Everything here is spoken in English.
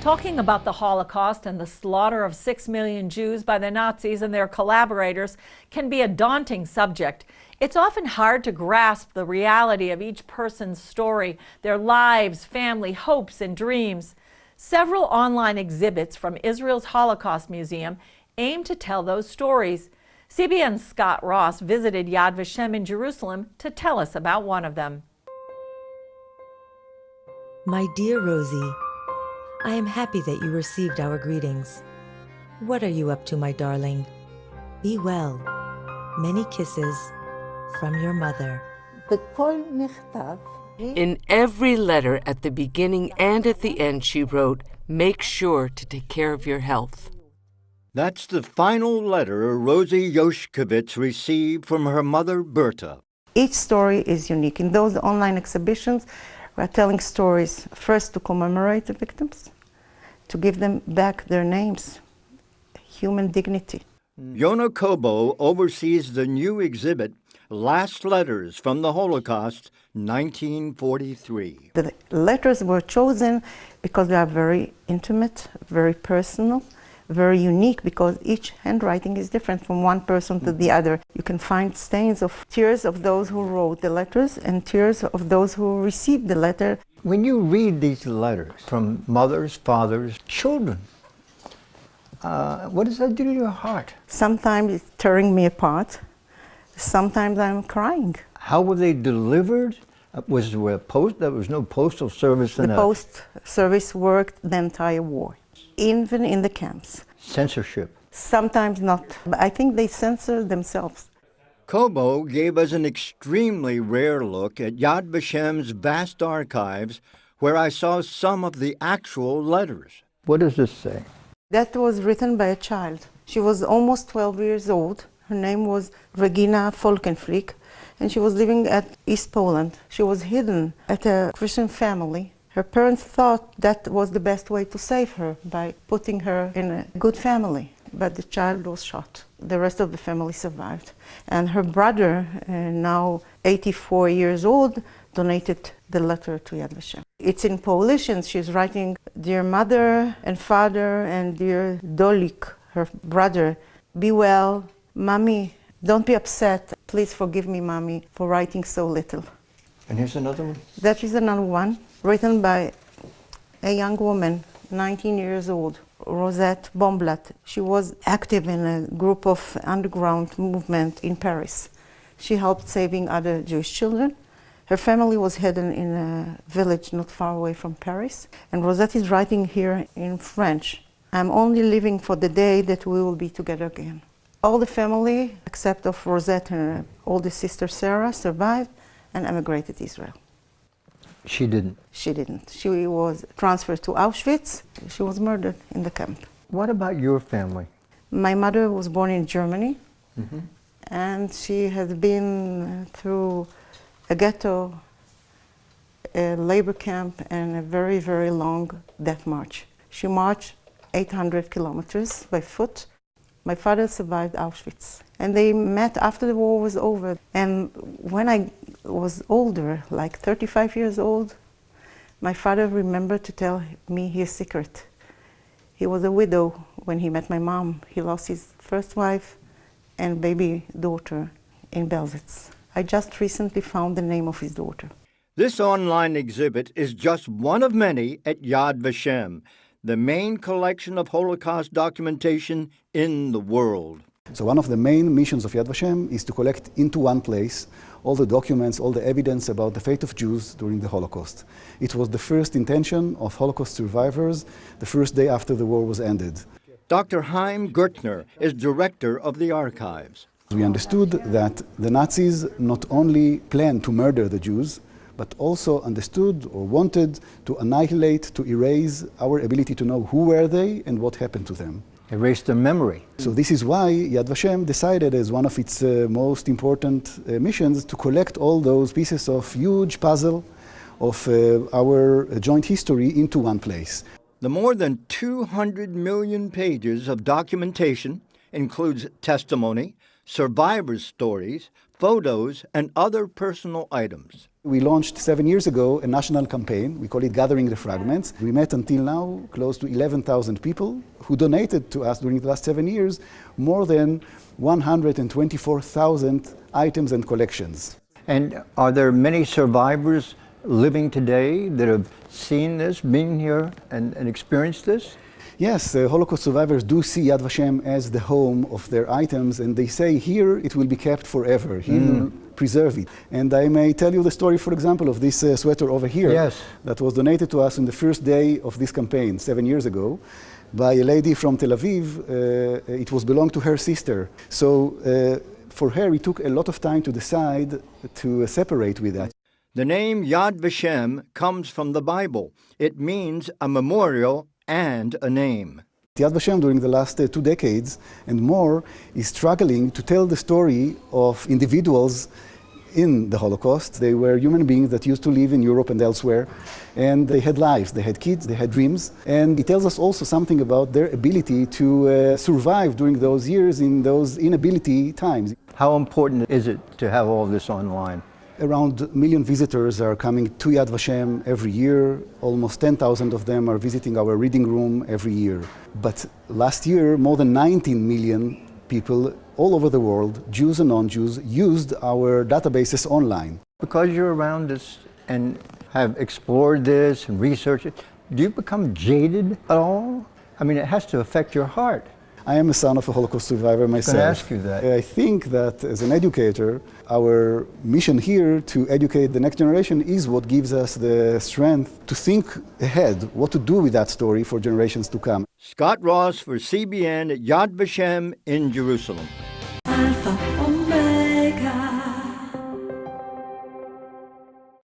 Talking about the Holocaust and the slaughter of 6 million Jews by the Nazis and their collaborators can be a daunting subject. It's often hard to grasp the reality of each person's story, their lives, family, hopes, and dreams. Several online exhibits from Israel's Holocaust Museum aim to tell those stories. CBN's Scott Ross visited Yad Vashem in Jerusalem to tell us about one of them. My dear Rosie, I am happy that you received our greetings. What are you up to, my darling? Be well. Many kisses from your mother. In every letter at the beginning and at the end, she wrote, "Make sure to take care of your health." That's the final letter Rosie Yoshkovitz received from her mother, Berta. Each story is unique. In those online exhibitions, we are telling stories first to commemorate the victims, to give them back their names, human dignity. Yona Kobo oversees the new exhibit, Last Letters from the Holocaust, 1943. The letters were chosen because they are very intimate, very personal, very unique, because each handwriting is different from one person to the other. You can find stains of tears of those who wrote the letters and tears of those who received the letter. When you read these letters from mothers, fathers, children, what does that do to your heart? Sometimes it's tearing me apart. Sometimes I'm crying. How were they delivered? Was there there was no postal service? The post service worked the entire war, even in the camps. Censorship? Sometimes not. But I think they censored themselves. Kobo gave us an extremely rare look at Yad Vashem's vast archives, where I saw some of the actual letters. What does this say? That was written by a child. She was almost 12 years old. Her name was Regina Folkenfrick, and she was living at East Poland. She was hidden at a Christian family. Her parents thought that was the best way to save her, by putting her in a good family. But the child was shot. The rest of the family survived. And her brother, now 84 years old, donated the letter to Yad Vashem. It's in Polish, and she's writing, "Dear mother and father and dear Dolik," her brother, "be well. Mommy, don't be upset. Please forgive me, Mommy, for writing so little." And here's another one. That is another one, written by a young woman, 19 years old, Rosette Bomblat. She was active in a group of underground movement in Paris. She helped saving other Jewish children. Her family was hidden in a village not far away from Paris. And Rosette is writing here in French, "I'm only living for the day that we will be together again." All the family, except of Rosette and her oldest sister Sarah, survived and emigrated to Israel. She didn't? She didn't. She was transferred to Auschwitz. She was murdered in the camp. What about your family? My mother was born in Germany, and she has been through a ghetto, a labor camp, and a very, very long death march. She marched 800 kilometers by foot. My father survived Auschwitz, and they met after the war was over. And when I was older, like 35 years old, my father remembered to tell me his secret. He was a widow when he met my mom. He lost his first wife and baby daughter in Belzec. I just recently found the name of his daughter. This online exhibit is just one of many at Yad Vashem, the main collection of Holocaust documentation in the world. So one of the main missions of Yad Vashem is to collect into one place all the documents, all the evidence about the fate of Jews during the Holocaust. It was the first intention of Holocaust survivors the first day after the war was ended. Dr. Chaim Gertner is director of the archives. We understood that the Nazis not only planned to murder the Jews, but also understood or wanted to annihilate, to erase our ability to know who were they and what happened to them. Erase their memory. So this is why Yad Vashem decided as one of its most important missions to collect all those pieces of huge puzzle of our joint history into one place. The more than 200 million pages of documentation includes testimony, survivors' stories, photos, and other personal items. We launched 7 years ago a national campaign. We call it Gathering the Fragments. We met until now close to 11,000 people who donated to us during the last 7 years more than 124,000 items and collections. And are there many survivors living today that have seen this, been here, and experienced this? Yes, Holocaust survivors do see Yad Vashem as the home of their items, and they say here it will be kept forever. He will preserve it. And I may tell you the story, for example, of this sweater over here. Yes. That was donated to us on the first day of this campaign 7 years ago by a lady from Tel Aviv. It was belonged to her sister. So for her, it took a lot of time to decide to separate with that. The name Yad Vashem comes from the Bible. It means a memorial and a name. Yad Vashem, during the last 2 decades and more, is struggling to tell the story of individuals in the Holocaust. They were human beings that used to live in Europe and elsewhere, and they had lives, they had kids, they had dreams, and it tells us also something about their ability to survive during those years in those inability times. How important is it to have all this online? Around 1 million visitors are coming to Yad Vashem every year. Almost 10,000 of them are visiting our reading room every year. But last year, more than 19 million people all over the world, Jews and non-Jews, used our databases online. Because you're around this and have explored this and researched it, do you become jaded at all? I mean, it has to affect your heart. I am a son of a Holocaust survivor myself. I was going to ask you that. I think that as an educator, our mission here to educate the next generation is what gives us the strength to think ahead, what to do with that story for generations to come. Scott Ross for CBN at Yad Vashem in Jerusalem.